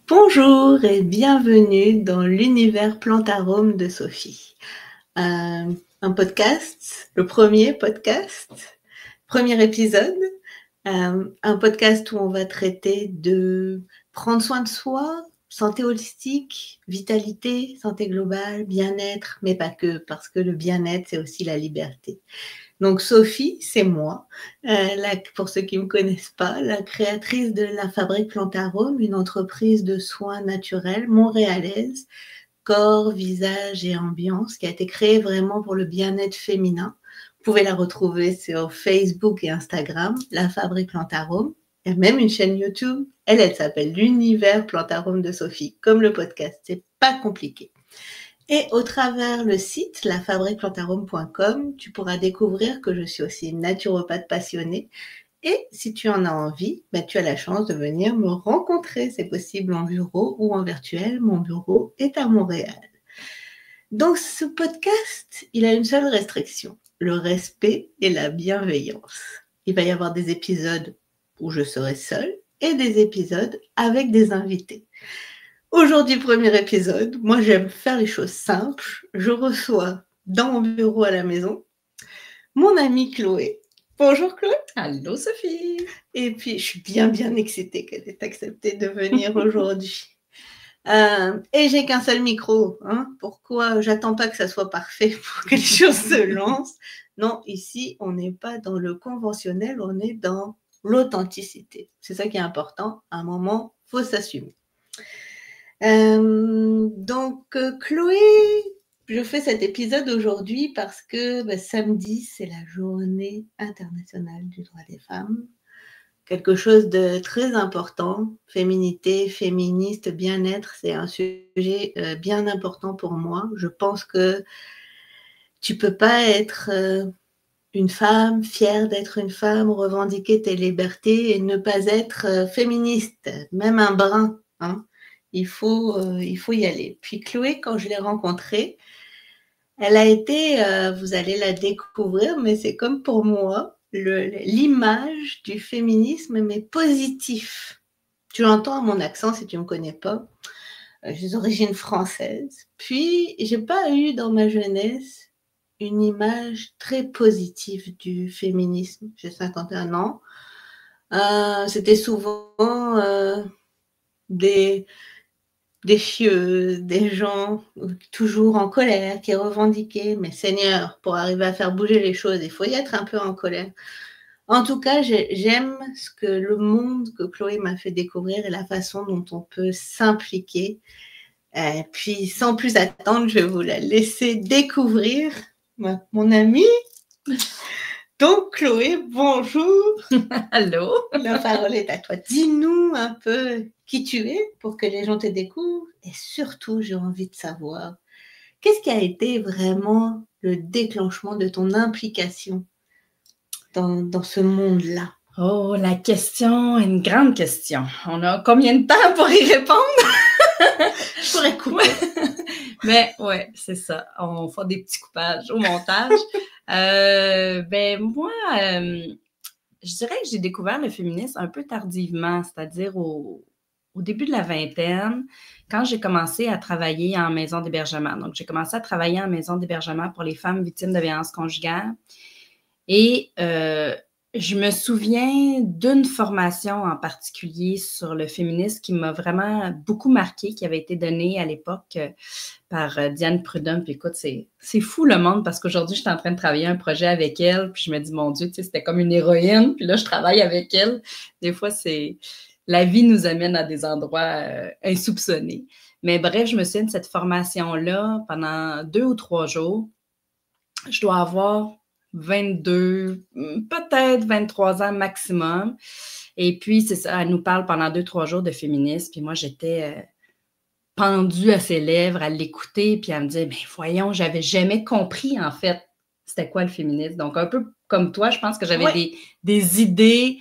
Bonjour et bienvenue dans l'univers Plantarome de Sophie. Un podcast, le premier podcast, premier épisode, un podcast où on va traiter de prendre soin de soi, santé holistique, vitalité, santé globale, bien-être, mais pas que, parce que le bien-être, c'est aussi la liberté. Donc Sophie, c'est moi, pour ceux qui ne me connaissent pas, la créatrice de la Fabrique Plantarome, une entreprise de soins naturels montréalaise, corps, visage et ambiance, qui a été créée vraiment pour le bien-être féminin. Vous pouvez la retrouver sur Facebook et Instagram, la Fabrique Plantarome. Il y a même une chaîne YouTube. Elle s'appelle l'univers Plantarome de Sophie, comme le podcast. C'est pas compliqué. Et au travers le site lafabriqueplantarome.com, tu pourras découvrir que je suis aussi une naturopathe passionnée. Et si tu en as envie, tu as la chance de venir me rencontrer. C'est possible en bureau ou en virtuel. Mon bureau est à Montréal. Donc ce podcast, il a une seule restriction, le respect et la bienveillance. Il va y avoir des épisodes où je serai seule et des épisodes avec des invités. Aujourd'hui, premier épisode, moi j'aime faire les choses simples. Je reçois dans mon bureau à la maison mon amie Chloé. Bonjour Chloé. Allô Sophie. Et puis je suis bien excitée qu'elle ait accepté de venir aujourd'hui. Et j'ai qu'un seul micro. Pourquoi j'attends pas que ça soit parfait pour que les choses se lancent. Non, ici on n'est pas dans le conventionnel, on est dans l'authenticité. C'est ça qui est important. À un moment, il faut s'assumer. Donc Chloé, je fais cet épisode aujourd'hui parce que samedi, c'est la journée internationale du droit des femmes. Quelque chose de très important, féminité, féministe, bien-être, c'est un sujet bien important pour moi. Je pense que tu peux pas être une femme, fière d'être une femme, revendiquer tes libertés et ne pas être féministe, même un brin, Il faut y aller. Puis Chloé, quand je l'ai rencontrée, elle a été, vous allez la découvrir, mais c'est comme pour moi, l'image du féminisme, mais positif. Tu l'entends à mon accent si tu ne me connais pas. J'ai des origines françaises. Puis, j'ai pas eu dans ma jeunesse une image très positive du féminisme. J'ai 51 ans. C'était souvent des chieuses, des gens toujours en colère, qui revendiquaient. Mais Seigneur, pour arriver à faire bouger les choses, il faut y être un peu en colère. En tout cas, j'aime le monde que Chloé m'a fait découvrir et la façon dont on peut s'impliquer. Puis, sans plus attendre, je vais vous la laisser découvrir, mon amie. Donc, Chloé, bonjour. Allô. La parole est à toi. Dis-nous un peu qui tu es pour que les gens te découvrent. Et surtout, j'ai envie de savoir, qu'est-ce qui a été vraiment le déclenchement de ton implication dans ce monde-là? Oh, la question est une grande question. On a combien de temps pour y répondre? Je pourrais couper. Mais ouais, c'est ça. On fait des petits coupages au montage. Moi, je dirais que j'ai découvert le féminisme un peu tardivement, c'est-à-dire au début de la vingtaine, quand j'ai commencé à travailler en maison d'hébergement. Donc, j'ai commencé à travailler en maison d'hébergement pour les femmes victimes de violences conjugales. Et je me souviens d'une formation en particulier sur le féminisme qui m'a vraiment beaucoup marquée, qui avait été donnée à l'époque par Diane Prudhomme. Puis écoute, c'est fou le monde parce qu'aujourd'hui, je suis en train de travailler un projet avec elle. Puis je me dis, mon Dieu, tu sais, c'était comme une héroïne. Puis là, je travaille avec elle. Des fois, la vie nous amène à des endroits insoupçonnés. Mais bref, je me souviens de cette formation-là pendant 2 ou 3 jours. Je dois avoir 22, peut-être 23 ans maximum. Et puis, c'est ça, elle nous parle pendant 2-3 jours de féminisme. Puis moi, j'étais pendue à ses lèvres à l'écouter. Puis elle me disait, voyons, j'avais jamais compris, en fait, c'était quoi le féminisme. Donc, un peu comme toi, je pense que j'avais des idées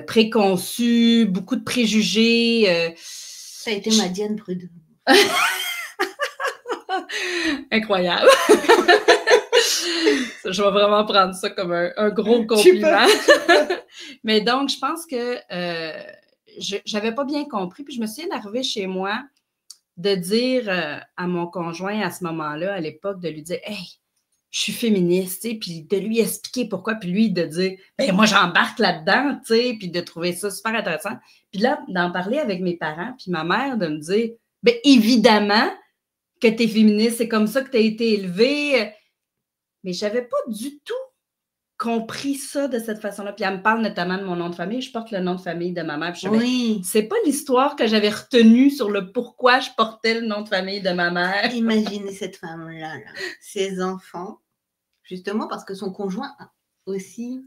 préconçues, beaucoup de préjugés. Ça a été ma Diane Prudhomme. Incroyable. Je vais vraiment prendre ça comme un gros compliment. Mais donc, je pense que j'avais pas bien compris. Puis je me souviens d'arriver chez moi, de dire à mon conjoint à ce moment-là, à l'époque, de lui dire « Hey, je suis féministe », tu sais, puis de lui expliquer pourquoi, puis lui de dire « Ben moi, j'embarque là-dedans », tu sais, puis de trouver ça super intéressant. Puis là, d'en parler avec mes parents, puis ma mère de me dire « Ben évidemment que tu es féministe, c'est comme ça que tu as été élevée ». Mais je n'avais pas du tout compris ça de cette façon-là. Puis elle me parle notamment de mon nom de famille. Je porte le nom de famille de ma mère. Puis Oui. C'est pas l'histoire que j'avais retenue sur le pourquoi je portais le nom de famille de ma mère. Imaginez cette femme-là, ses enfants, justement parce que son conjoint a aussi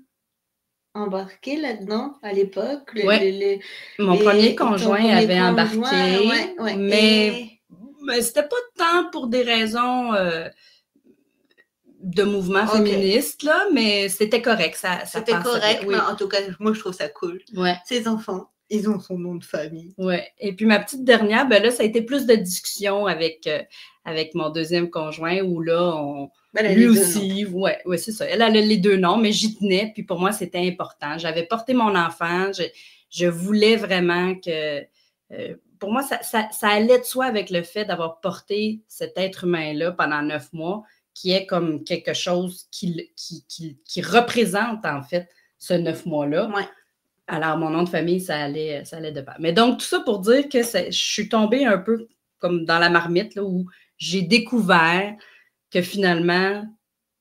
embarqué là-dedans à l'époque. Mon premier conjoint avait embarqué, ouais. mais c'était pas tant pour des raisons de mouvement féministe, là, mais c'était correct. C'était correct, mais en tout cas, moi, je trouve ça cool. Ouais. Ses enfants, ils ont son nom de famille. Ouais. Et puis, ma petite dernière, ben là, ça a été plus de discussion avec mon deuxième conjoint, où là, lui aussi, ouais, c'est ça. Elle a les deux noms, mais j'y tenais, puis pour moi, c'était important. J'avais porté mon enfant, je voulais vraiment que... pour moi, ça allait de soi avec le fait d'avoir porté cet être humain-là pendant 9 mois, qui est comme quelque chose qui représente, en fait, ce 9 mois-là. Ouais. Alors, mon nom de famille, ça allait de part. Mais donc, tout ça pour dire que je suis tombée un peu comme dans la marmite, là, où j'ai découvert que finalement,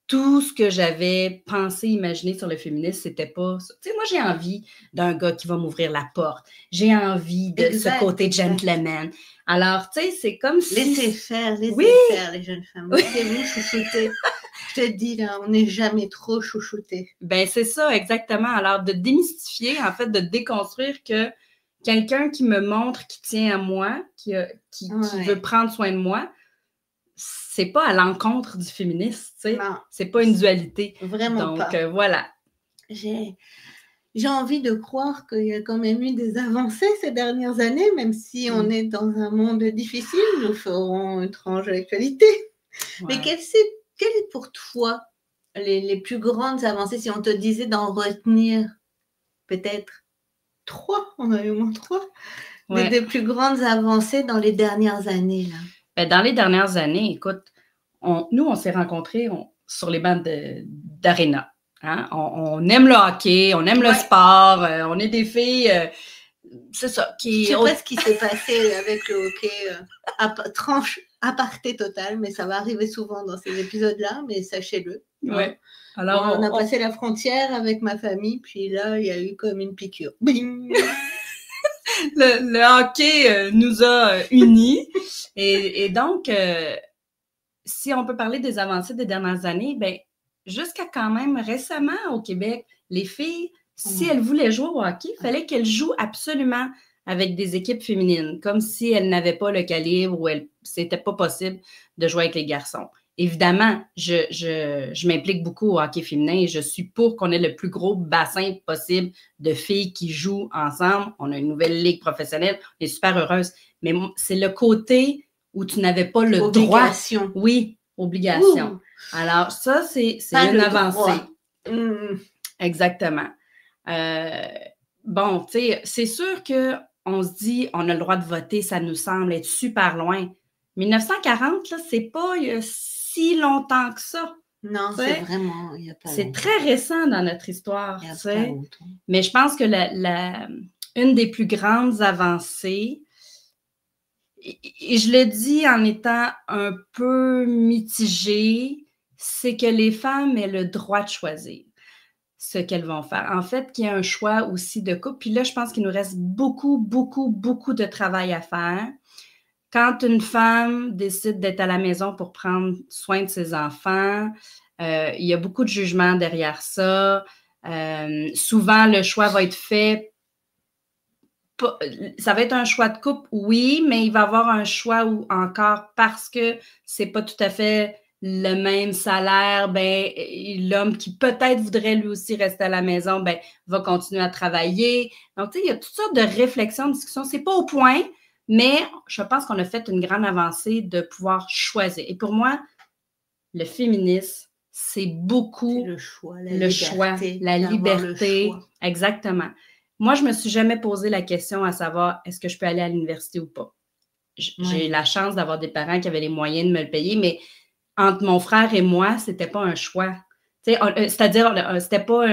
tout ce que j'avais pensé, imaginé sur le féminisme, c'était pas ça. Tu sais, moi, j'ai envie d'un gars qui va m'ouvrir la porte. J'ai envie de ce côté gentleman. Alors, tu sais, c'est comme si... Laissez faire les jeunes femmes. Laissez-vous chouchouter. Je te dis, là, on n'est jamais trop chouchouté. Ben, c'est ça, exactement. Alors, de démystifier, en fait, de déconstruire que quelqu'un qui me montre, qui tient à moi, qui veut prendre soin de moi, c'est pas à l'encontre du féminisme, tu sais. C'est pas une dualité. Vraiment pas. Donc, voilà. J'ai envie de croire qu'il y a quand même eu des avancées ces dernières années, même si on est dans un monde difficile, nous ferons une tranche d'actualité. Ouais. Mais quelles est pour toi les plus grandes avancées, si on te disait d'en retenir peut-être 3, on a eu au moins 3, des plus grandes avancées dans les dernières années, là? Ben, dans les dernières années, écoute, nous, on s'est rencontrés sur les bancs d'Arena. Hein? On aime le hockey, on aime le sport, on est des filles, c'est ça. Je sais pas ce qui s'est passé avec le hockey, tranche aparté totale, mais ça va arriver souvent dans ces épisodes-là, mais sachez-le. Ouais. Hein. Alors, on a passé la frontière avec ma famille, puis là, il y a eu comme une piqûre. Bing! le hockey nous a unis. Et donc, si on peut parler des avancées des dernières années, ben jusqu'à quand même récemment au Québec, les filles, si elles voulaient jouer au hockey, il fallait qu'elles jouent absolument avec des équipes féminines, comme si elles n'avaient pas le calibre ou c'était pas possible de jouer avec les garçons. Évidemment, je m'implique beaucoup au hockey féminin et je suis pour qu'on ait le plus gros bassin possible de filles qui jouent ensemble. On a une nouvelle ligue professionnelle, on est super heureuse. Mais c'est le côté où tu n'avais pas le droit. Oui, obligation. Ouh. Alors, ça, c'est une avancée. Exactement. Bon, tu sais, c'est sûr qu'on se dit, on a le droit de voter, ça nous semble être super loin. 1940, là, c'est pas si longtemps que ça. Non, c'est vraiment, il n'y a pas C'est très récent dans notre histoire. Il y a pas longtemps. Mais je pense que une des plus grandes avancées, et je le dis en étant un peu mitigée, c'est que les femmes aient le droit de choisir ce qu'elles vont faire. En fait, qu'il y ait un choix aussi de couple. Puis là, je pense qu'il nous reste beaucoup, beaucoup, beaucoup de travail à faire. Quand une femme décide d'être à la maison pour prendre soin de ses enfants, il y a beaucoup de jugements derrière ça. Souvent, le choix va être fait. Ça va être un choix de couple, oui, mais il va y avoir un choix encore parce que c'est pas tout à fait le même salaire, ben l'homme qui peut-être voudrait lui aussi rester à la maison, ben va continuer à travailler. Donc, tu sais, il y a toutes sortes de réflexions, de discussions. C'est pas au point, mais je pense qu'on a fait une grande avancée de pouvoir choisir. Et pour moi, le féminisme, c'est beaucoup le choix, la liberté. Exactement. moi, je ne me suis jamais posé la question à savoir est-ce que je peux aller à l'université ou pas. J'ai eu la chance d'avoir des parents qui avaient les moyens de me le payer, mais entre mon frère et moi, c'était pas un choix. C'est-à-dire, c'était pas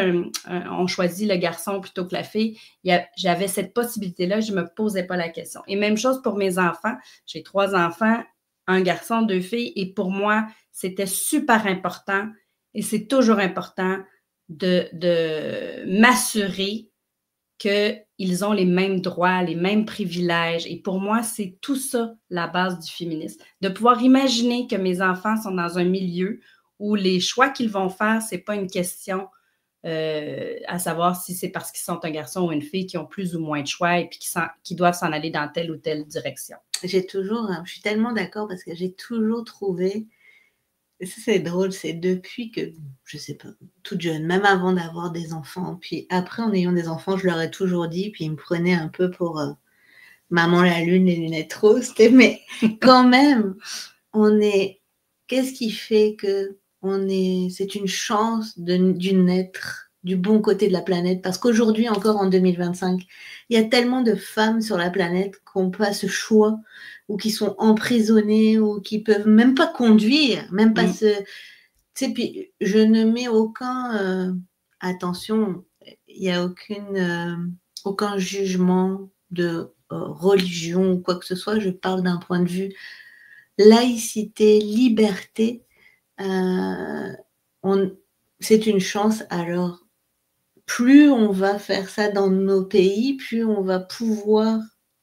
on choisit le garçon plutôt que la fille. J'avais cette possibilité-là, je ne me posais pas la question. Et même chose pour mes enfants. J'ai 3 enfants, un garçon, 2 filles, et pour moi, c'était super important, et c'est toujours important de m'assurer qu'ils ont les mêmes droits, les mêmes privilèges. Et pour moi, c'est tout ça la base du féminisme. De pouvoir imaginer que mes enfants sont dans un milieu où les choix qu'ils vont faire, ce n'est pas une question à savoir si c'est parce qu'ils sont un garçon ou une fille qui ont plus ou moins de choix et puis qui doivent s'en aller dans telle ou telle direction. Je suis tellement d'accord parce que j'ai toujours trouvé, et ça c'est drôle, c'est depuis que, je sais pas, toute jeune, même avant d'avoir des enfants, puis après en ayant des enfants, je leur ai toujours dit, puis ils me prenaient un peu pour maman la lune, les lunettes roses, mais quand même, qu'est-ce qui fait que c'est une chance du naître du bon côté de la planète, parce qu'aujourd'hui encore en 2025, il y a tellement de femmes sur la planète qui n'ont pas ce choix, ou qui sont emprisonnées, ou qui peuvent même pas conduire, même pas tu sais, puis je ne mets attention, il n'y a aucun jugement de religion ou quoi que ce soit, je parle d'un point de vue laïcité, liberté, c'est une chance. Alors, plus on va faire ça dans nos pays, plus on va pouvoir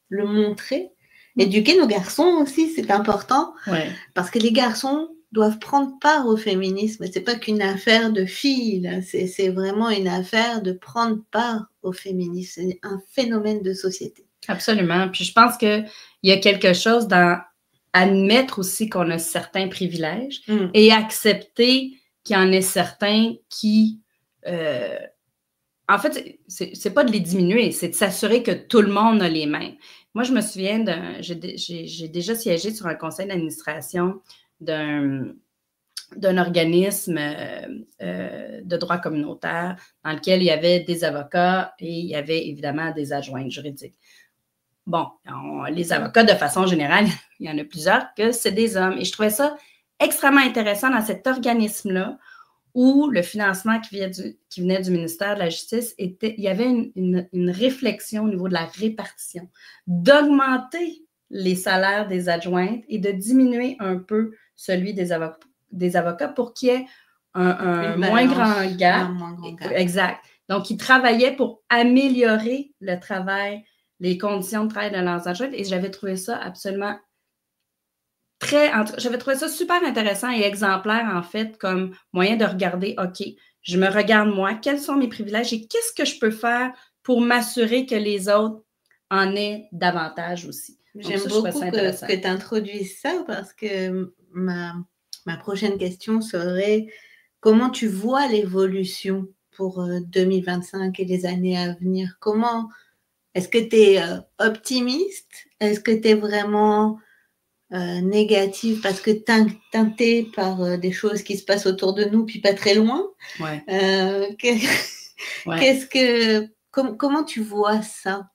le montrer. Éduquer nos garçons aussi, c'est important, parce que les garçons doivent prendre part au féminisme. C'est pas qu'une affaire de filles, là. C'est vraiment une affaire de prendre part au féminisme. C'est un phénomène de société. Absolument. Puis je pense qu'il y a quelque chose dans admettre aussi qu'on a certains privilèges et accepter qu'il y en ait certains qui... en fait, c'est pas de les diminuer, c'est de s'assurer que tout le monde a les mêmes. Moi, je me souviens, j'ai déjà siégé sur un conseil d'administration d'un organisme de droit communautaire dans lequel il y avait des avocats et il y avait évidemment des adjointes juridiques. Bon, les avocats, de façon générale, il y en a plusieurs que c'est des hommes. Et je trouvais ça extrêmement intéressant dans cet organisme-là où le financement qui venait du ministère de la Justice, il y avait une réflexion au niveau de la répartition, d'augmenter les salaires des adjointes et de diminuer un peu celui des avocats pour qu'il y ait un moins grand gap. Exact. Donc, ils travaillaient pour améliorer le travail, les conditions de travail de leurs adjointes, et j'avais trouvé ça absolument j'avais trouvé ça super intéressant et exemplaire, en fait, comme moyen de regarder, OK, je me regarde moi, quels sont mes privilèges et qu'est-ce que je peux faire pour m'assurer que les autres en aient davantage aussi. J'aime beaucoup que tu introduises ça, parce que ma prochaine question serait comment tu vois l'évolution pour 2025 et les années à venir? Est-ce que tu es optimiste? Est-ce que tu es vraiment négative parce que teintée par des choses qui se passent autour de nous puis pas très loin? Comment tu vois ça?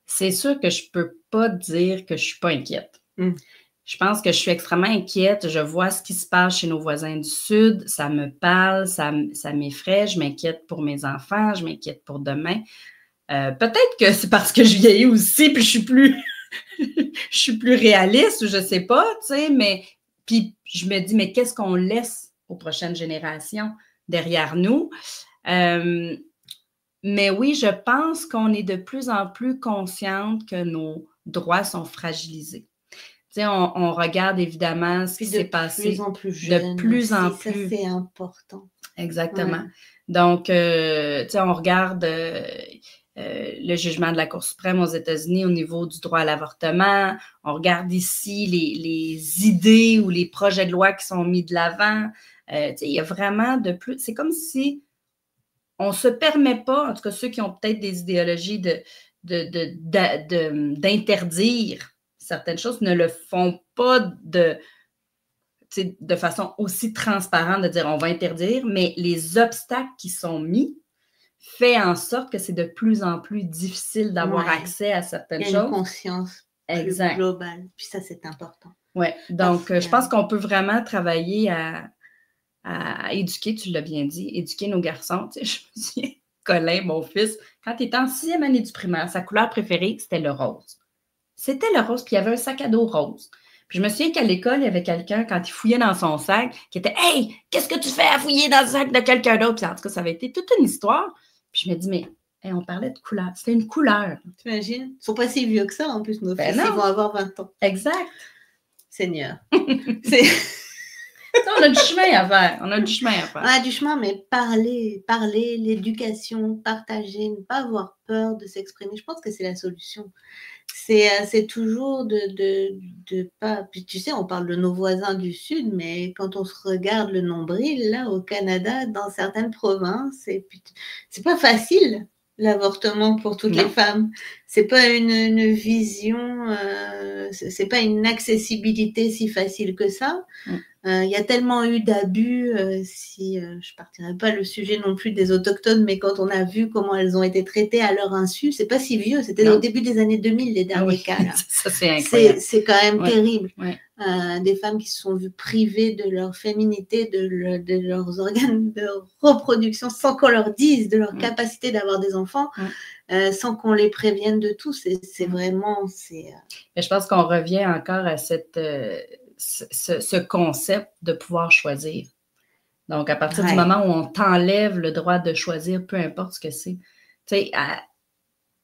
C'est sûr que je peux pas dire que je suis pas inquiète. Je pense que je suis extrêmement inquiète. Je vois ce qui se passe chez nos voisins du Sud. Ça me parle, ça m'effraie. Je m'inquiète pour mes enfants, je m'inquiète pour demain. Peut-être que c'est parce que je vieillis aussi puis je suis plus réaliste, ou je sais pas, tu sais, mais puis je me dis, mais qu'est-ce qu'on laisse aux prochaines générations derrière nous? Mais oui, je pense qu'on est de plus en plus consciente que nos droits sont fragilisés. Tu sais, on regarde évidemment ce qui s'est passé. De plus en plus jeune. De plus en plus. Ça, c'est important. Exactement. Ouais. Donc, tu sais, on regarde... le jugement de la Cour suprême aux États-Unis au niveau du droit à l'avortement. On regarde ici les idées ou les projets de loi qui sont mis de l'avant. Il y a vraiment de plus... C'est comme si on ne se permet pas, en tout cas ceux qui ont peut-être des idéologies d'interdire certaines choses, ne le font pas de façon aussi transparente de dire on va interdire, mais les obstacles qui sont mis fait en sorte que c'est de plus en plus difficile d'avoir Ouais. accès à certaines Il y a une choses. conscience plus Exact. globale. Puis ça, c'est important. Oui, donc Parce je que pense qu'on peut vraiment travailler à éduquer, tu l'as bien dit, éduquer nos garçons. Tu sais, je me souviens, Colin, mon fils, quand il était en 6e année du primaire, sa couleur préférée, c'était le rose. C'était le rose, puis il y avait un sac à dos rose. Puis je me souviens qu'à l'école, il y avait quelqu'un, quand il fouillait dans son sac, qui était « Hey, qu'est-ce que tu fais à fouiller dans le sac de quelqu'un d'autre? » Puis en tout cas, ça avait été toute une histoire. Puis je me dis « Mais hey, on parlait de couleur. C'était une couleur. » T'imagines? Ils sont pas si vieux que ça, en plus, nos Ben fils. Ils non. vont avoir 20 ans. Exact. Seigneur. On a du chemin à faire. On a du chemin à faire. On a du chemin, mais parler, l'éducation, partager, ne pas avoir peur de s'exprimer. Je pense que c'est la solution. C'est toujours de pas. Puis tu sais, on parle de nos voisins du Sud, mais quand on se regarde le nombril, là, au Canada, dans certaines provinces, c'est pas facile l'avortement pour toutes les femmes. C'est pas une vision, c'est pas une accessibilité si facile que ça. Il y a tellement eu d'abus, je partirai pas le sujet non plus des autochtones, mais quand on a vu comment elles ont été traitées à leur insu, c'est pas si vieux, c'était au début des années 2000 les derniers cas. Là. Ça, c'est incroyable. C'est quand même terrible. Ouais. Des femmes qui se sont vues privées de leur féminité, de leurs organes de reproduction, sans qu'on leur dise de leur capacité d'avoir des enfants, sans qu'on les prévienne de tout. C'est vraiment... Mais je pense qu'on revient encore à ce concept de pouvoir choisir. Donc, à partir du moment où on t'enlève le droit de choisir, peu importe ce que c'est. Tu sais,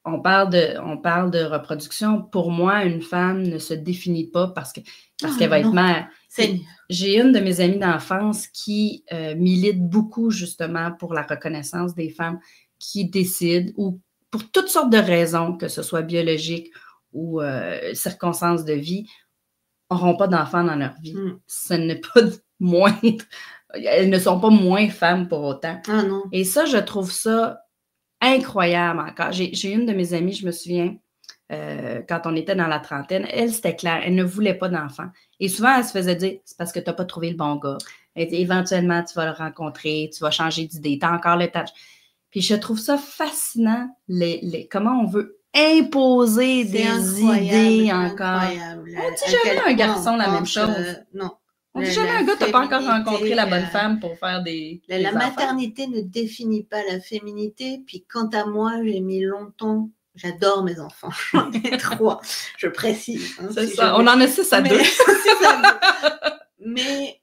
on parle de reproduction. Pour moi, une femme ne se définit pas parce qu'elle va être mère. J'ai une de mes amies d'enfance qui milite beaucoup justement pour la reconnaissance des femmes qui décident, ou pour toutes sortes de raisons, que ce soit biologique ou circonstances de vie, n'auront pas d'enfants dans leur vie. Ce n'est pas moindre. Elles ne sont pas moins femmes pour autant. Ah non. Et ça, je trouve ça incroyable encore. J'ai une de mes amies, je me souviens, quand on était dans la trentaine, elle, c'était clair, elle ne voulait pas d'enfants. Et souvent, elle se faisait dire, c'est parce que tu n'as pas trouvé le bon gars. Et éventuellement, tu vas le rencontrer, tu vas changer d'idée, tu as encore le temps. Puis je trouve ça fascinant, comment on veut imposer des idées encore. Incroyable. On dit jamais à un garçon la même chose. Non. On dit jamais à un gars, tu n'as pas encore rencontré la bonne femme pour faire des La maternité ne définit pas la féminité. Puis quant à moi, j'ai mis longtemps. J'adore mes enfants. J'en ai 3, je précise. C'est ça. On en a 6 à 2. Mais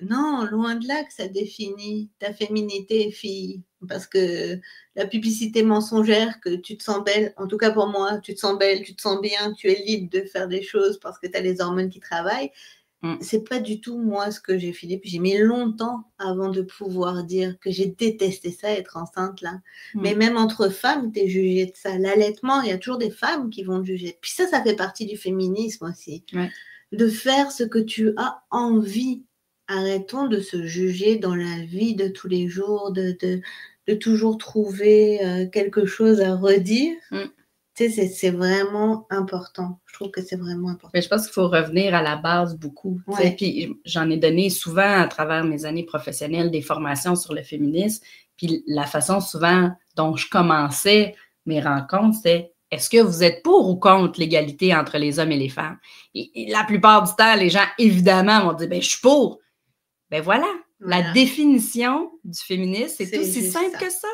non, loin de là que ça définit ta féminité, fille. Parce que la publicité mensongère, que tu te sens belle, en tout cas pour moi, tu te sens belle, tu te sens bien, tu es libre de faire des choses parce que tu as les hormones qui travaillent. C'est pas du tout moi ce que j'ai filé. Puis j'ai mis longtemps avant de pouvoir dire que j'ai détesté ça, être enceinte là. Mais même entre femmes, tu es jugée de ça. L'allaitement, il y a toujours des femmes qui vont juger. Puis ça fait partie du féminisme aussi. De faire ce que tu as envie. Arrêtons de se juger dans la vie de tous les jours, de toujours trouver quelque chose à redire. Tu sais, c'est vraiment important. Je trouve que c'est vraiment important. Mais je pense qu'il faut revenir à la base beaucoup. Puis j'en ai donné souvent à travers mes années professionnelles des formations sur le féminisme. Puis la façon souvent dont je commençais mes rencontres, c'est est-ce que vous êtes pour ou contre l'égalité entre les hommes et les femmes? Et la plupart du temps, les gens, évidemment, vont dire, je suis pour. Ben voilà, la définition du féminisme, c'est aussi simple que ça.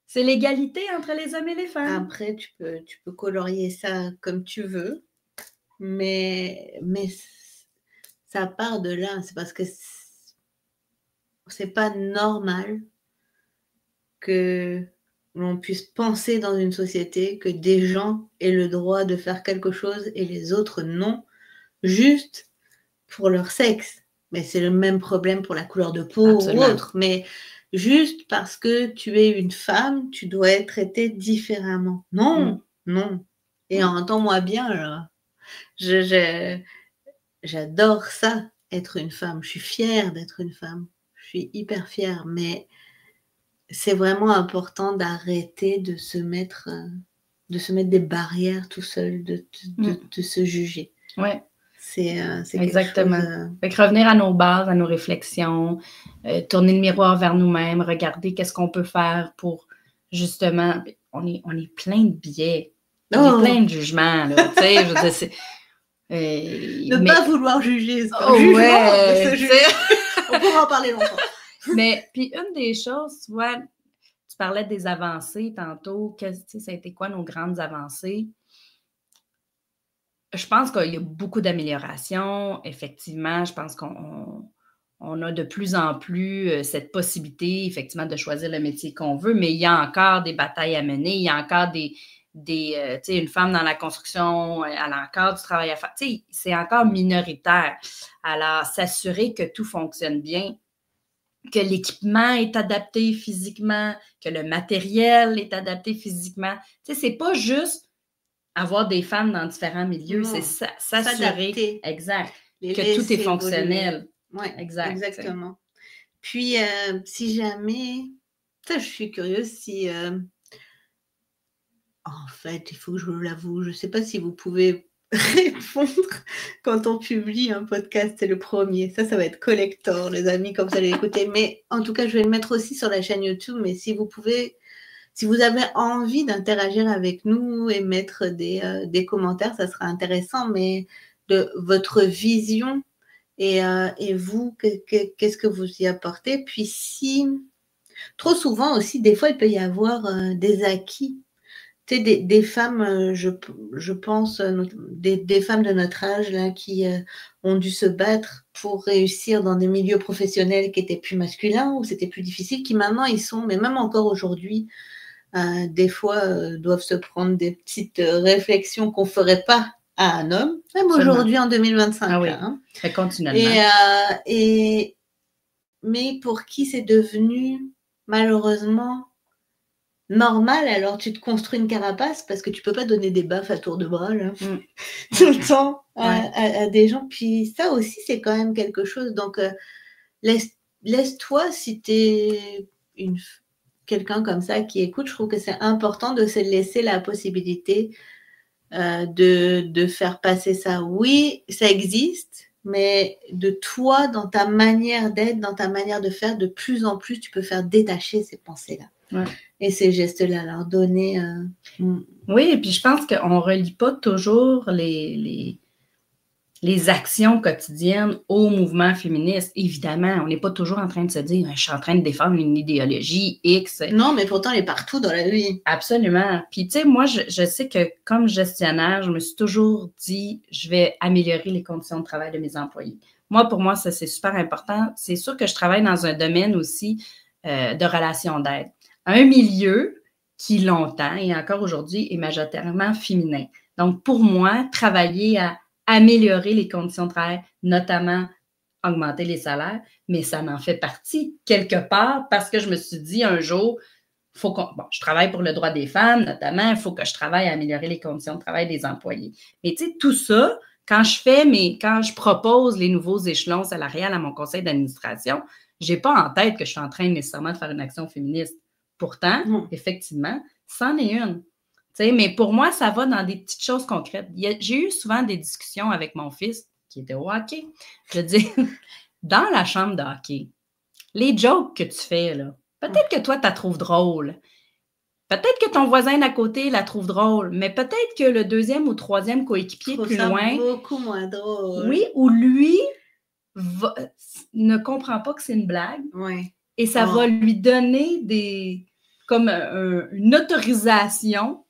C'est l'égalité entre les hommes et les femmes. Après, tu peux colorier ça comme tu veux, mais ça part de là. C'est parce que c'est pas normal que l'on puisse penser dans une société que des gens aient le droit de faire quelque chose et les autres non, juste pour leur sexe. Mais c'est le même problème pour la couleur de peau ou autre. Mais juste parce que tu es une femme, tu dois être traitée différemment. Non, non. Et entends-moi bien, là. J'adore ça, être une femme. Je suis fière d'être une femme. Je suis hyper fière. Mais c'est vraiment important d'arrêter de se mettre des barrières tout seul, de se juger. Ouais. C'est exactement. Quelque chose, Fait que revenir à nos bases, à nos réflexions, tourner le miroir vers nous-mêmes, regarder qu'est-ce qu'on peut faire pour justement, on est plein de biais. On est plein de jugements, là. Tu sais, je veux dire, ne pas vouloir juger, c'est un jugement de se juger. On pourra en parler longtemps. Mais, puis une des choses, tu vois, tu parlais des avancées tantôt, ça a été quoi nos grandes avancées? Je pense qu'il y a beaucoup d'améliorations, effectivement. Je pense qu'on a de plus en plus cette possibilité, effectivement, de choisir le métier qu'on veut, mais il y a encore des batailles à mener, il y a encore tu sais, une femme dans la construction, elle a encore du travail à faire. Tu sais, c'est encore minoritaire. Alors, s'assurer que tout fonctionne bien, que l'équipement est adapté physiquement, que le matériel est adapté physiquement. Tu sais, c'est pas juste avoir des femmes dans différents milieux, c'est s'assurer exact, que tout est fonctionnel. Oui, exactement. Puis, si jamais, ça, je suis curieuse si, en fait, il faut que je vous l'avoue, je ne sais pas si vous pouvez répondre quand on publie un podcast, c'est le premier. Ça va être collector, les amis, comme vous allez l'écouter. Mais en tout cas, je vais le mettre aussi sur la chaîne YouTube. Mais si vous pouvez, si vous avez envie d'interagir avec nous et mettre des commentaires, ça sera intéressant. Mais de votre vision et vous, qu'est-ce que vous y apportez? Puis si, trop souvent aussi, des fois, il peut y avoir des acquis. Tu sais, des femmes, je pense, des femmes de notre âge là, qui ont dû se battre pour réussir dans des milieux professionnels qui étaient plus masculins, où c'était plus difficile, qui maintenant ils sont, mais même encore aujourd'hui, des fois doivent se prendre des petites réflexions qu'on ne ferait pas à un homme, même aujourd'hui en 2025. Ah oui, hein. continuellement. Mais pour qui c'est devenu malheureusement normal, alors tu te construis une carapace parce que tu peux pas donner des baffes à tour de bras là, tout le temps à des gens. Puis ça aussi, c'est quand même quelque chose. Donc, laisse-toi, si tu es quelqu'un comme ça qui écoute, je trouve que c'est important de se laisser la possibilité de faire passer ça. Oui, ça existe, mais de toi, dans ta manière d'être, dans ta manière de faire, de plus en plus, tu peux faire détacher ces pensées-là. Ouais. Et ces gestes-là, leur donner... Oui, et puis je pense qu'on ne relie pas toujours les actions quotidiennes au mouvement féministe. Évidemment, on n'est pas toujours en train de se dire « je suis en train de défendre une idéologie X ». Non, mais pourtant, elle est partout dans la vie. Absolument. Puis tu sais, moi, je sais que comme gestionnaire, je me suis toujours dit « je vais améliorer les conditions de travail de mes employés ». Moi, pour moi, ça, c'est super important. C'est sûr que je travaille dans un domaine aussi de relations d'aide. Un milieu qui longtemps et encore aujourd'hui est majoritairement féminin. Donc, pour moi, travailler à améliorer les conditions de travail, notamment augmenter les salaires, mais ça m'en fait partie quelque part parce que je me suis dit un jour, je travaille pour le droit des femmes, notamment, il faut que je travaille à améliorer les conditions de travail des employés. Mais tu sais, tout ça, quand je propose les nouveaux échelons salariales à mon conseil d'administration, je n'ai pas en tête que je suis en train nécessairement de faire une action féministe. Pourtant, effectivement, c'en est une. T'sais, mais pour moi, ça va dans des petites choses concrètes. J'ai eu souvent des discussions avec mon fils qui était au hockey. Je dis, dans la chambre de hockey, les jokes que tu fais, là, peut-être que toi, tu la trouves drôle. Peut-être que ton voisin d'à côté la trouve drôle, mais peut-être que le deuxième ou troisième coéquipier plus loin... beaucoup moins drôle. Oui, ou lui ne comprend pas que c'est une blague. Oui. Et ça va lui donner comme une autorisation,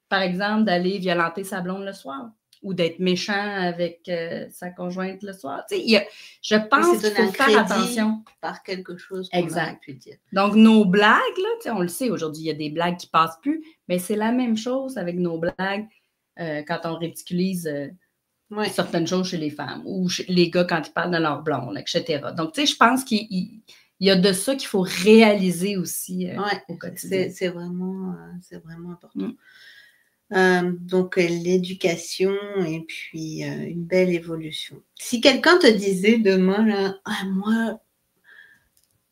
par exemple, d'aller violenter sa blonde le soir ou d'être méchant avec sa conjointe le soir. Tu sais, je pense qu'il faut faire attention. Par quelque chose qu'on exact. a pu dire. Donc, nos blagues, là, tu sais, on le sait, aujourd'hui, il y a des blagues qui ne passent plus, mais c'est la même chose avec nos blagues quand on ridiculise certaines choses chez les femmes ou chez les gars quand ils parlent de leur blonde, etc. Donc, tu sais, je pense qu'il y a de ça qu'il faut réaliser aussi au quotidien. C'est vraiment important. Donc, l'éducation et puis une belle évolution. Si quelqu'un te disait demain, là, moi,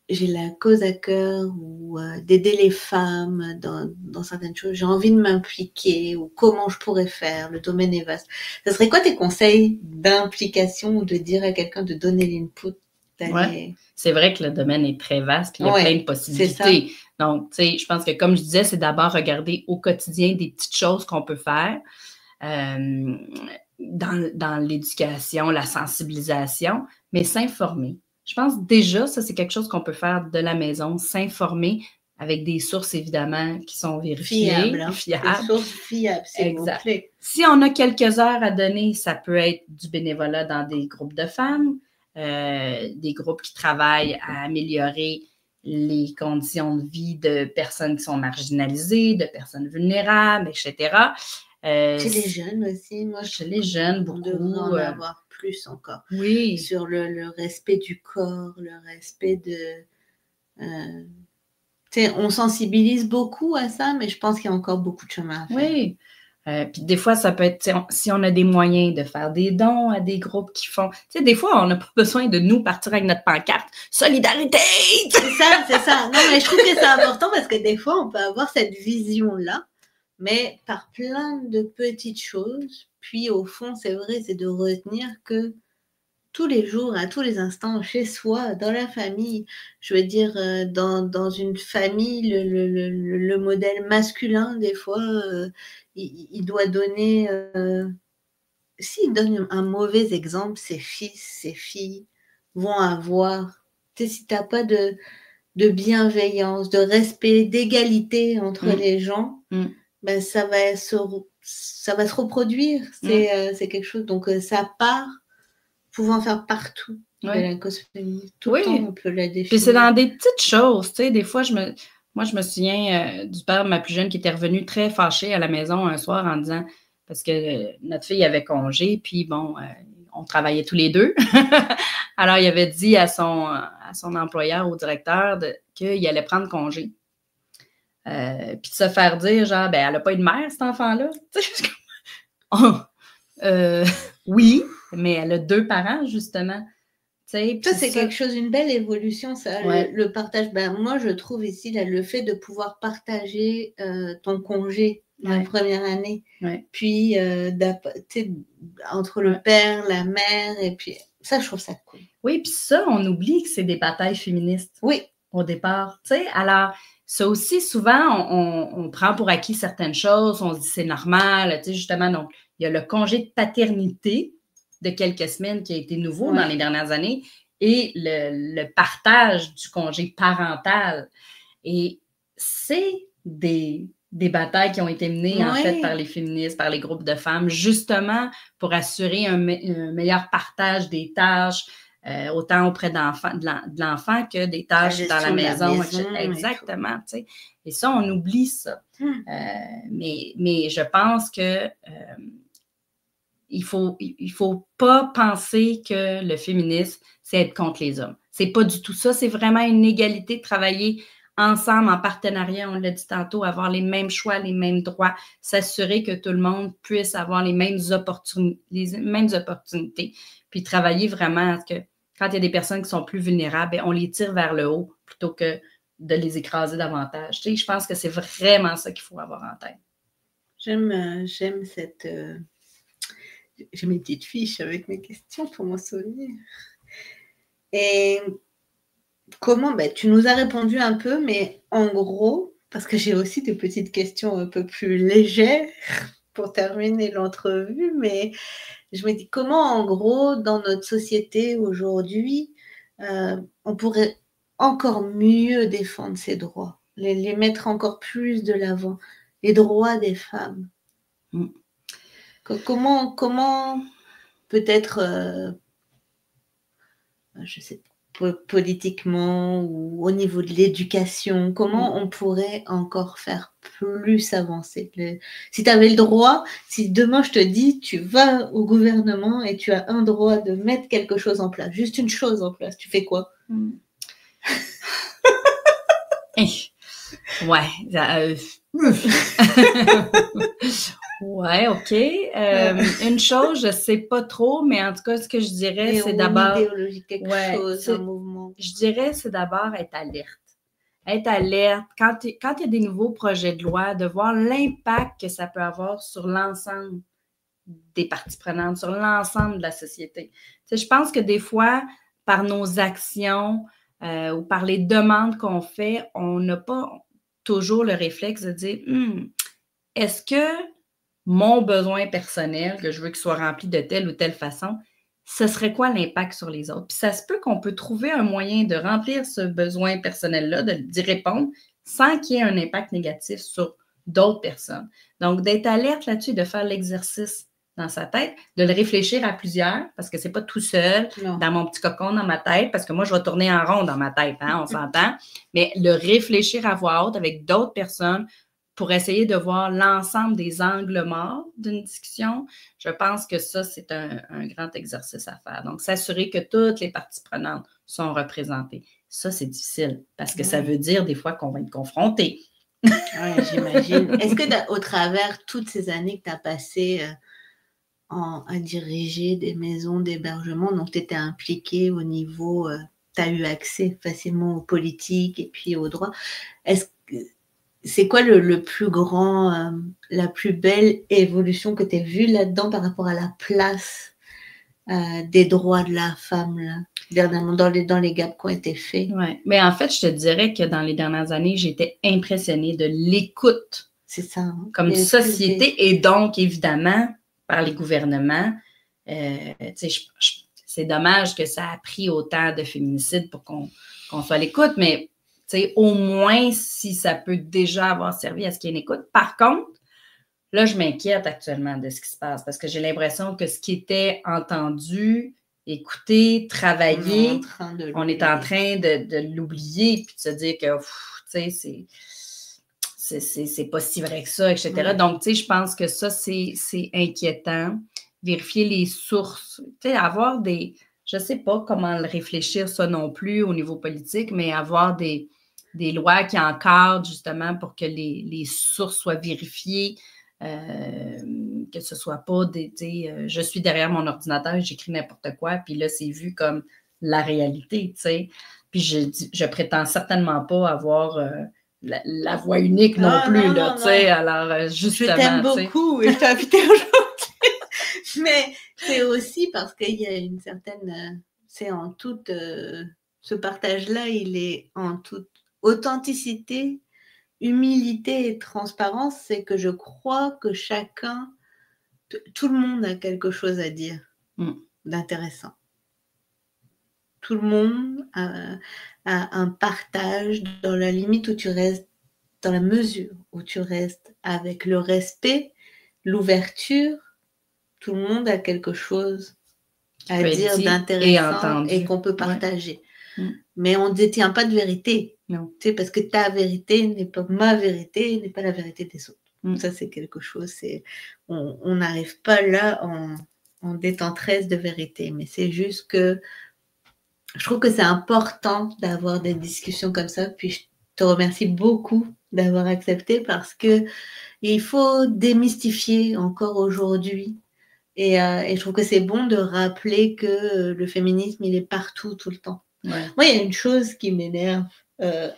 j'ai la cause à cœur ou d'aider les femmes dans certaines choses, j'ai envie de m'impliquer ou comment je pourrais faire, le domaine est vaste. Ça serait quoi tes conseils d'implication ou de dire à quelqu'un de donner l'input Ouais. C'est vrai que le domaine est très vaste, puis il y a Ouais, plein de c'est possibilités. Donc, tu sais, je pense que comme je disais, c'est d'abord regarder au quotidien des petites choses qu'on peut faire dans l'éducation, la sensibilisation, mais s'informer. Je pense déjà, ça, c'est quelque chose qu'on peut faire de la maison, s'informer avec des sources, évidemment, qui sont vérifiées, Fiable, hein. fiables. Des sources fiables, c'est le Exact. mot-clé. Si on a quelques heures à donner, ça peut être du bénévolat dans des groupes de femmes, des groupes qui travaillent à améliorer les conditions de vie de personnes qui sont marginalisées, de personnes vulnérables, etc. Chez les jeunes aussi, moi je Chez trouve les jeunes, qu'on beaucoup. devrait en avoir plus encore. Oui. Sur le respect du corps, le respect de... tu sais, on sensibilise beaucoup à ça, mais je pense qu'il y a encore beaucoup de chemin à faire. Oui. Puis des fois, ça peut être, si on a des moyens de faire des dons à des groupes qui font... Tu sais, des fois, on n'a pas besoin de nous partir avec notre pancarte « Solidarité! » C'est ça. Non, mais je trouve que c'est important parce que des fois, on peut avoir cette vision-là, mais par plein de petites choses. Puis au fond, c'est vrai, c'est de retenir que tous les jours, à tous les instants, chez soi, dans la famille, je veux dire, dans une famille, le modèle masculin, des fois, il doit donner... s'il donne un mauvais exemple, ses fils, ses filles vont avoir... Tu sais, si tu n'as pas de bienveillance, de respect, d'égalité entre les gens, ben ça va se reproduire. C'est quelque chose. Donc, ça part pouvant faire partout de la cause féminine. Tout le temps, on peut la définir. Puis c'est dans des petites choses, tu sais. Des fois, moi, je me souviens du père de ma plus jeune qui était revenu très fâché à la maison un soir en disant, parce que notre fille avait congé, puis bon, on travaillait tous les deux. Alors, il avait dit à son employeur, au directeur, qu'il allait prendre congé. Puis de se faire dire, genre, ben, elle n'a pas eu de mère, cet enfant-là. Oui, mais elle a 2 parents, justement. Ça, c'est quelque chose, une belle évolution, ça, le partage. Ben, moi, je trouve ici, là, le fait de pouvoir partager ton congé la première année, puis entre le père, la mère, et puis ça, je trouve ça cool. Oui, puis ça, on oublie que c'est des batailles féministes. Oui. Au départ, tu sais. Alors, ça aussi, souvent, on prend pour acquis certaines choses, on se dit c'est normal, tu sais, justement. Donc, il y a le congé de paternité de quelques semaines qui a été nouveau dans les dernières années et le partage du congé parental. Et c'est des batailles qui ont été menées, en fait, par les féministes, par les groupes de femmes, justement pour assurer un meilleur partage des tâches, autant auprès de l'enfant que des tâches dans la maison. Exactement, tu sais. Et ça, on oublie ça. Mais je pense que il faut pas penser que le féminisme, c'est être contre les hommes. C'est pas du tout ça. C'est vraiment une égalité de travailler ensemble, en partenariat, on l'a dit tantôt, avoir les mêmes choix, les mêmes droits, s'assurer que tout le monde puisse avoir les mêmes opportunités, puis travailler vraiment à ce que quand il y a des personnes qui sont plus vulnérables, bien, on les tire vers le haut plutôt que de les écraser davantage. Tu sais, je pense que c'est vraiment ça qu'il faut avoir en tête. J'aime cette... J'ai mes petites fiches avec mes questions pour m'en souvenir. Et comment, ben, tu nous as répondu un peu, mais en gros, parce que j'ai aussi des petites questions un peu plus légères pour terminer l'entrevue, mais je me dis comment, en gros, dans notre société aujourd'hui, on pourrait encore mieux défendre ces droits, les mettre encore plus de l'avant, les droits des femmes. Comment peut-être, je sais pas, politiquement ou au niveau de l'éducation, comment on pourrait encore faire plus avancer si tu avais le droit, si demain je te dis, tu vas au gouvernement et tu as un droit de mettre quelque chose en place, juste une chose en place, tu fais quoi? Ouais. Ouais, OK. Une chose, je sais pas trop, mais en tout cas, ce que je dirais, c'est d'abord... Une idéologie, quelque chose, un mouvement. Je dirais, c'est d'abord être alerte. Être alerte, quand il y a des nouveaux projets de loi, de voir l'impact que ça peut avoir sur l'ensemble des parties prenantes, sur l'ensemble de la société. Tu sais, je pense que des fois, par nos actions ou par les demandes qu'on fait, on n'a pas toujours le réflexe de dire est-ce que mon besoin personnel, que je veux qu'il soit rempli de telle ou telle façon, ce serait quoi l'impact sur les autres? Puis ça se peut qu'on peut trouver un moyen de remplir ce besoin personnel-là, d'y répondre, sans qu'il y ait un impact négatif sur d'autres personnes. Donc, d'être alerte là-dessus, de faire l'exercice dans sa tête, de le réfléchir à plusieurs, parce que c'est pas tout seul, dans mon petit cocon, dans ma tête, parce que moi, je vais tourner en rond dans ma tête, hein, on s'entend, mais le réfléchir à voix haute avec d'autres personnes pour essayer de voir l'ensemble des angles morts d'une discussion, je pense que ça, c'est un grand exercice à faire. Donc, s'assurer que toutes les parties prenantes sont représentées. Ça, c'est difficile, parce que ça veut dire des fois qu'on va être confronté. Oui, j'imagine. Est-ce que au travers toutes ces années que tu as passées à diriger des maisons d'hébergement, donc tu étais impliquée au niveau, tu as eu accès facilement aux politiques et puis aux droits, c'est quoi le plus grand, la plus belle évolution que tu as vue là-dedans par rapport à la place des droits de la femme, là, dernièrement, dans les gaps qui ont été faits? Oui, mais en fait, je te dirais que dans les dernières années, j'étais impressionnée de l'écoute. C'est ça. Hein? Comme société et donc, évidemment, par les gouvernements. C'est dommage que ça a pris autant de féminicides pour qu'on soit à l'écoute, mais au moins, si ça peut déjà avoir servi à ce qu'il y ait une écoute. Par contre, là, je m'inquiète actuellement de ce qui se passe parce que j'ai l'impression que ce qui était entendu, écouté, travaillé, on est en train de l'oublier puis de se dire que, c'est pas si vrai que ça, etc. Ouais. Donc, je pense que ça, c'est inquiétant. Vérifier les sources, avoir des... Je sais pas comment le réfléchir ça non plus au niveau politique, mais avoir des lois qui encadrent justement pour que les sources soient vérifiées, que ce soit pas je suis derrière mon ordinateur, j'écris n'importe quoi, puis là, c'est vu comme la réalité, tu sais. Puis je prétends certainement pas avoir la voix unique non plus, là, tu sais. Alors, justement, je t'aime beaucoup et je t'ai invité aujourd'hui. Mais c'est aussi parce qu'il y a une certaine... c'est en toute... ce partage-là, il est en toute authenticité, humilité et transparence. C'est que je crois que chacun... tout le monde a quelque chose à dire d'intéressant. Tout le monde a un partage dans la limite où tu restes, dans la mesure où tu restes avec le respect, l'ouverture. Tout le monde a quelque chose à dire d'intéressant et qu'on peut partager. Ouais. Mais on ne détient pas de vérité. Non. Tu sais, parce que ta vérité n'est pas ma vérité, n'est pas la vérité des autres. Ça, c'est quelque chose. On n'arrive pas là en détend 13 de vérité. Mais c'est juste que je trouve que c'est important d'avoir des discussions comme ça. Puis je te remercie beaucoup d'avoir accepté parce que il faut démystifier encore aujourd'hui. Et je trouve que c'est bon de rappeler que le féminisme, il est partout, tout le temps. Ouais. Moi, il y a une chose qui m'énerve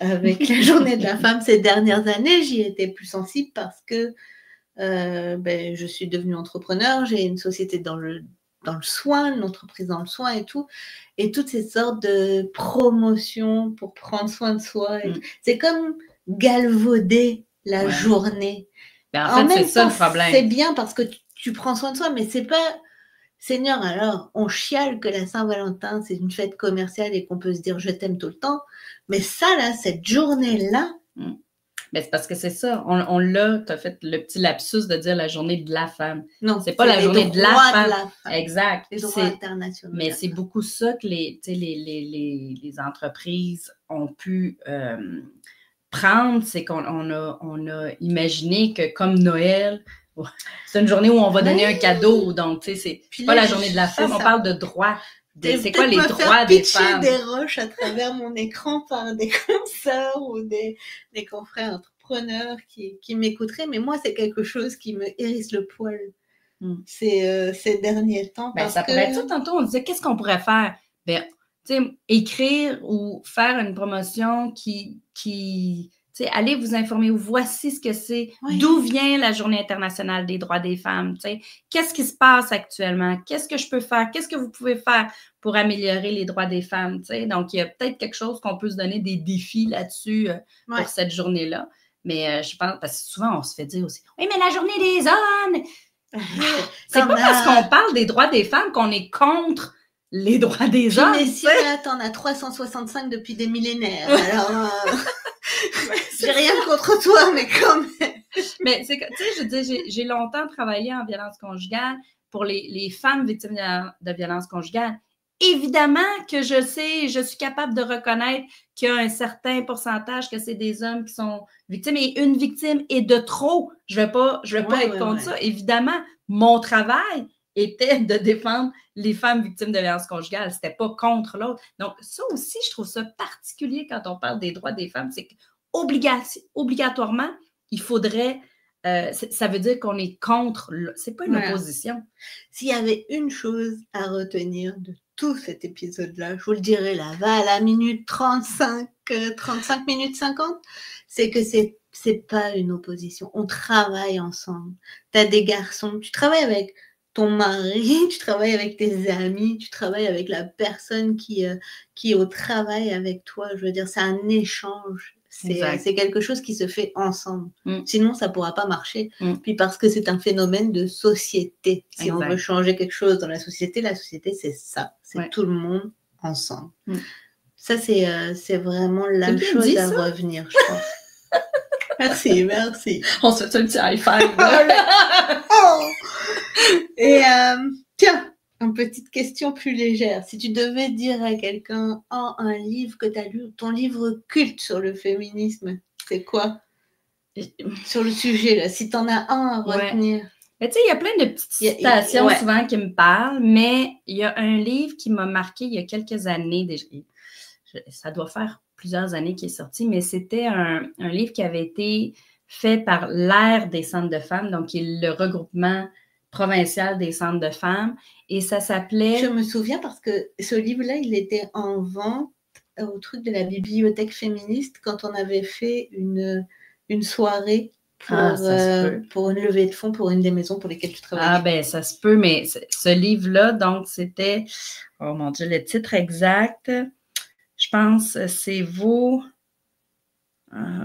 avec la journée de la femme ces dernières années. J'y étais plus sensible parce que je suis devenue entrepreneur. J'ai une société dans le soin, une entreprise dans le soin et tout. Et toutes ces sortes de promotions pour prendre soin de soi. C'est comme galvauder la journée. Ben, en fait, c'est ça le problème. C'est bien parce que tu prends soin de soi, mais c'est pas... Seigneur, alors, on chiale que la Saint-Valentin, c'est une fête commerciale et qu'on peut se dire « je t'aime » tout le temps. Mais ça, là, cette journée-là... Mais c'est parce que c'est ça. On l'a, tu as fait le petit lapsus de dire la journée de la femme. Non, c'est pas la journée de la femme. Exact. Les droits internationaux. Mais c'est beaucoup ça que les entreprises ont pu... prendre, c'est qu'on a imaginé que comme Noël, c'est une journée où on va donner un cadeau, donc tu sais, c'est pas la journée de la femme, on parle de droits. C'est quoi les droits des femmes? Des roches à travers mon écran par des consoeurs ou des confrères entrepreneurs qui m'écouteraient, mais moi c'est quelque chose qui me hérisse le poil ces derniers temps. Ben, ça pourrait être ça, tantôt on disait qu'est-ce qu'on pourrait faire? Ben, écrire ou faire une promotion qui sais, allez vous informer, voici ce que c'est, Oui. d'où vient la Journée internationale des droits des femmes, tu sais, qu'est-ce qui se passe actuellement, qu'est-ce que je peux faire, qu'est-ce que vous pouvez faire pour améliorer les droits des femmes, tu sais. Donc, il y a peut-être quelque chose qu'on peut se donner des défis là-dessus Ouais. pour cette journée-là. Mais je pense, parce que souvent, on se fait dire aussi, oui, mais la Journée des hommes, c'est pas parce qu'on parle des droits des femmes qu'on est contre les droits des hommes. Mais si là, t'en as 365 depuis des millénaires, alors j'ai rien contre toi, mais quand même. Mais c'est que, tu sais, je veux dire, j'ai longtemps travaillé en violence conjugale pour les femmes victimes de violence conjugale. Évidemment que je sais, je suis capable de reconnaître qu'il y a un certain pourcentage que c'est des hommes qui sont victimes et une victime est de trop. Je vais pas être contre ça. Évidemment, mon travail était de défendre les femmes victimes de violence conjugale. C'était pas contre l'autre. Donc, ça aussi, je trouve ça particulier quand on parle des droits des femmes. C'est qu'obligatoirement, il faudrait... ça veut dire qu'on est contre... C'est pas une opposition. S'il y avait une chose à retenir de tout cet épisode-là, je vous le dirai là, va à la minute 35 minutes 50, c'est que c'est pas une opposition. On travaille ensemble. Tu as des garçons, tu travailles avec ton mari, tu travailles avec tes amis, tu travailles avec la personne qui est au travail avec toi. Je veux dire, c'est un échange. C'est quelque chose qui se fait ensemble. Sinon, ça ne pourra pas marcher. Puis parce que c'est un phénomène de société. Si on veut changer quelque chose dans la société, c'est ça. C'est tout le monde ensemble. Ça, c'est vraiment la chose à revenir, je pense. Merci. On se fait un petit high five. Et tiens, une petite question plus légère. Si tu devais dire à quelqu'un un livre que tu as lu, ton livre culte sur le féminisme, c'est quoi? Sur le sujet, là, si tu en as un à retenir. Tu sais, il y a plein de petites citations souvent qui me parlent, mais il y a un livre qui m'a marqué il y a quelques années déjà. Ça doit faire plusieurs années qu'il est sorti, mais c'était un livre qui avait été fait par l'Aire des centres de femmes, donc qui est le regroupement provincial des centres de femmes, et ça s'appelait... Je me souviens parce que ce livre-là, il était en vente au truc de la bibliothèque féministe quand on avait fait une soirée pour une levée de fonds pour une des maisons pour lesquelles tu travaillais. Ah ben, ça se peut, mais ce livre-là, donc, c'était... Oh mon Dieu, le titre exact, je pense, c'est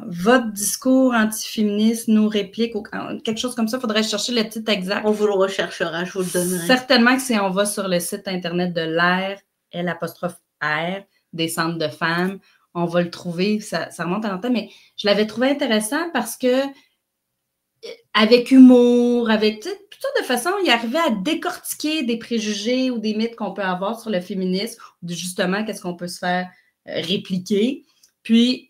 votre discours antiféministe nous réplique, ou quelque chose comme ça. Il faudrait chercher le titre exact. On vous le recherchera, je vous le donnerai. Certainement que si on va sur le site internet de l'Aire, L''R, des centres de femmes, on va le trouver. Ça remonte à longtemps, mais je l'avais trouvé intéressant parce que avec humour, avec toutes sortes de façons, il arrivait à décortiquer des préjugés ou des mythes qu'on peut avoir sur le féminisme, ou justement, qu'est-ce qu'on peut se faire répliquer. Puis,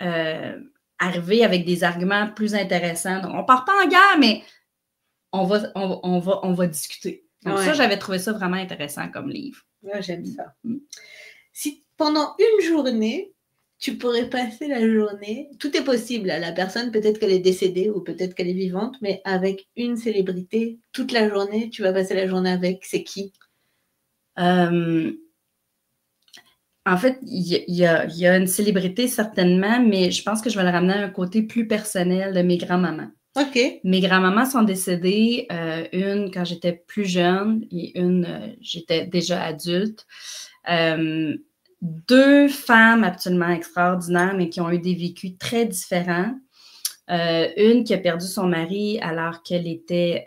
arriver avec des arguments plus intéressants. Donc, on ne part pas en guerre, mais on va discuter. Donc, ça, j'avais trouvé ça vraiment intéressant comme livre. Ouais, j'aime ça. Si pendant une journée, tu pourrais passer la journée, tout est possible. La personne, peut-être qu'elle est décédée ou peut-être qu'elle est vivante, mais avec une célébrité, toute la journée, tu vas passer la journée avec. C'est qui? En fait, il y a une célébrité certainement, mais je pense que je vais le ramener à un côté plus personnel de mes grands-mamans. OK. Mes grands-mamans sont décédées, une quand j'étais plus jeune et une, j'étais déjà adulte. Deux femmes absolument extraordinaires, mais qui ont eu des vécus très différents. Une qui a perdu son mari alors qu'elle était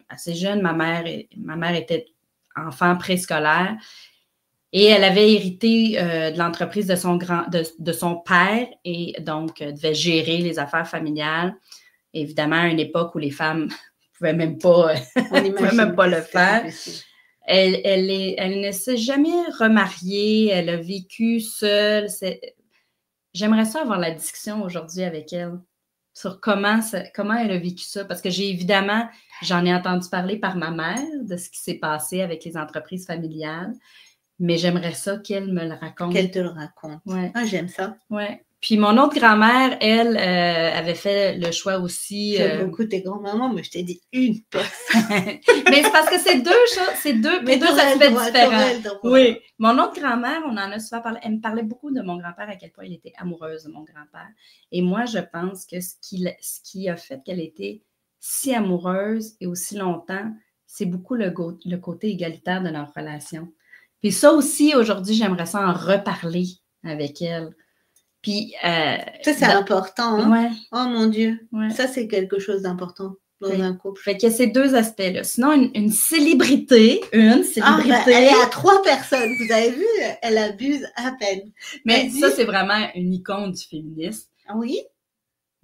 assez jeune. Ma mère était enfant préscolaire. Et elle avait hérité de l'entreprise de son père et donc devait gérer les affaires familiales. Évidemment, à une époque où les femmes ne pouvaient même pas le faire. Elle ne s'est jamais remariée, elle a vécu seule. J'aimerais ça avoir la discussion aujourd'hui avec elle sur comment elle a vécu ça. Parce que j'en ai entendu parler par ma mère de ce qui s'est passé avec les entreprises familiales. Mais j'aimerais ça qu'elle me le raconte. Qu'elle te le raconte. Ouais. Ah, j'aime ça. Ouais. Puis mon autre grand-mère, elle, avait fait le choix aussi. J'aime beaucoup tes grands-mamans, mais je t'ai dit une personne. Mais c'est parce que c'est deux choses, c'est deux aspects différents. Oui. Mon autre grand-mère, on en a souvent parlé. Elle me parlait beaucoup de mon grand-père, à quel point elle était amoureuse de mon grand-père. Et moi, je pense que ce qui a fait qu'elle était si amoureuse et aussi longtemps, c'est beaucoup le côté égalitaire de leur relation. Puis ça aussi, aujourd'hui, j'aimerais ça en reparler avec elle. Puis, ça, c'est important. Hein? Ouais. Oh mon Dieu. Ouais. Ça, c'est quelque chose d'important dans un couple. Fait qu'il y a ces deux aspects-là. Sinon, une célébrité. Elle est à 3 personnes. Vous avez vu, elle abuse à peine. Mais ça, c'est vraiment une icône du féminisme. Oui.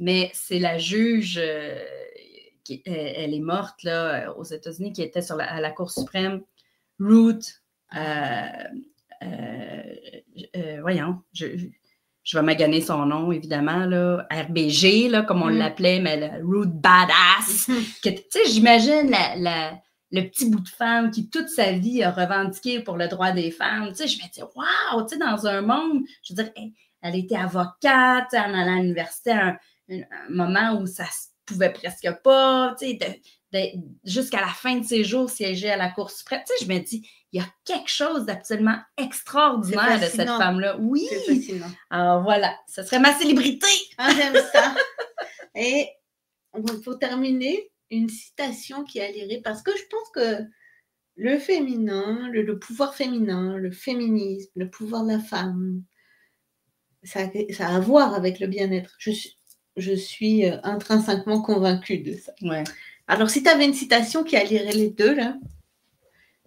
Mais c'est la juge, elle est morte là, aux États-Unis, qui était à la Cour suprême, Ruth. Voyons, je vais maganer son nom, évidemment, là, RBG, là, comme on l'appelait, mais Ruth Badass. Tu sais, j'imagine le petit bout de femme qui, toute sa vie, a revendiqué pour le droit des femmes. Tu sais, je me dis, waouh, tu sais, dans un monde, je veux dire, elle était avocate, en allant à l'université à un moment où ça se pouvait presque pas, tu sais, jusqu'à la fin de ses jours, siéger à la Cour suprême. Tu sais, je me dis, il y a quelque chose d'absolument extraordinaire de cette femme-là. Oui! C'est fascinant. Alors voilà, ce serait ma célébrité. Ah, j'aime ça. Et pour terminer, une citation qui a liré, parce que je pense que le féminin, le pouvoir féminin, le féminisme, le pouvoir de la femme, ça a à voir avec le bien-être. Je suis intrinsèquement convaincue de ça. Ouais. Alors, si tu avais une citation qui allierait les deux, là,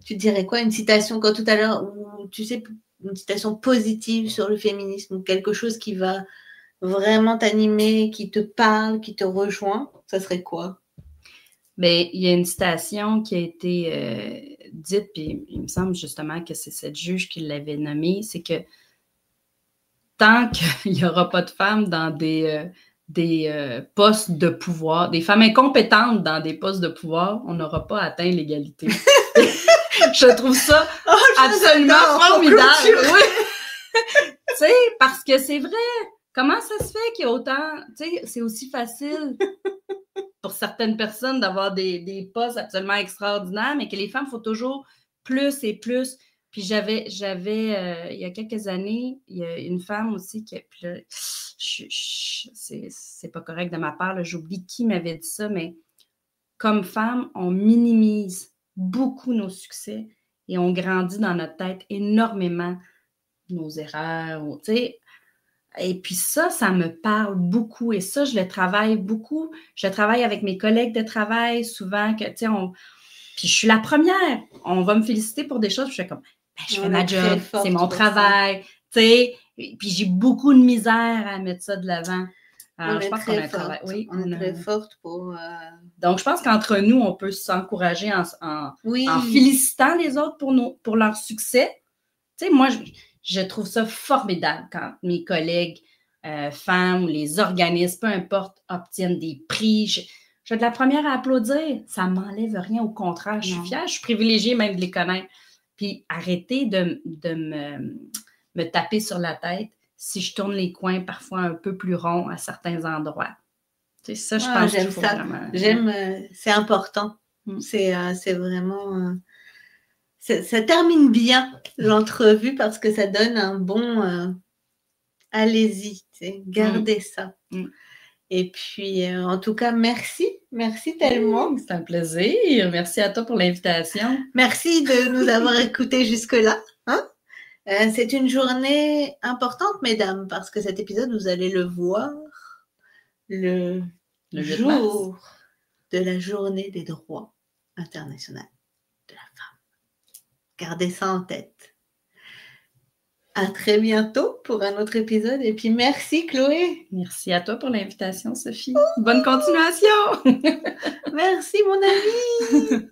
tu dirais quoi? Une citation, quand tout à l'heure, ou tu sais, une citation positive sur le féminisme, ou quelque chose qui va vraiment t'animer, qui te parle, qui te rejoint, ça serait quoi? Bien, il y a une citation qui a été dite, puis il me semble justement que c'est cette juge qui l'avait nommée, c'est que tant qu'il n'y aura pas de femmes dans des postes de pouvoir, des femmes incompétentes dans des postes de pouvoir, on n'aura pas atteint l'égalité. Je trouve ça absolument formidable. Oui. Tu sais, parce que c'est vrai. Comment ça se fait qu'il y a autant... Tu sais, c'est aussi facile pour certaines personnes d'avoir des postes absolument extraordinaires, mais que les femmes, il faut toujours plus et plus. Puis j'avais il y a quelques années, il y a une femme aussi qui... Puis là, c'est pas correct de ma part, j'oublie qui m'avait dit ça, mais comme femme, on minimise beaucoup nos succès et on grandit dans notre tête énormément nos erreurs, tu sais. Et puis ça me parle beaucoup. Et ça, je le travaille beaucoup. Je travaille avec mes collègues de travail souvent. Que, puis je suis la première. On va me féliciter pour des choses. Puis je fais comme, je fais ma job, c'est mon travail. Puis j'ai beaucoup de misère à mettre ça de l'avant. Alors, je pense qu'on a un travail. Oui, on est très forte pour... Donc, je pense qu'entre nous, on peut s'encourager en félicitant les autres pour leur succès. Tu sais, moi, je trouve ça formidable quand mes collègues femmes ou les organismes, peu importe, obtiennent des prix. Je suis de la première à applaudir. Ça ne m'enlève rien. Au contraire, je suis fière. Je suis privilégiée même de les connaître. Puis arrêtez de me taper sur la tête si je tourne les coins parfois un peu plus ronds à certains endroits. Tu sais, ça, je pense j'aime ça. Vraiment... c'est important. C'est vraiment... Ça termine bien l'entrevue parce que ça donne un bon allez-y, gardez ça. Et puis, en tout cas, merci tellement. C'est un plaisir. Merci à toi pour l'invitation. Merci de nous avoir écoutés jusque-là. Hein? C'est une journée importante, mesdames, parce que cet épisode, vous allez le voir le jour de la journée des droits internationaux de la femme. Gardez ça en tête. À très bientôt pour un autre épisode. Et puis, merci, Chloé. Merci à toi pour l'invitation, Sophie. Bonne continuation. Merci, mon amie.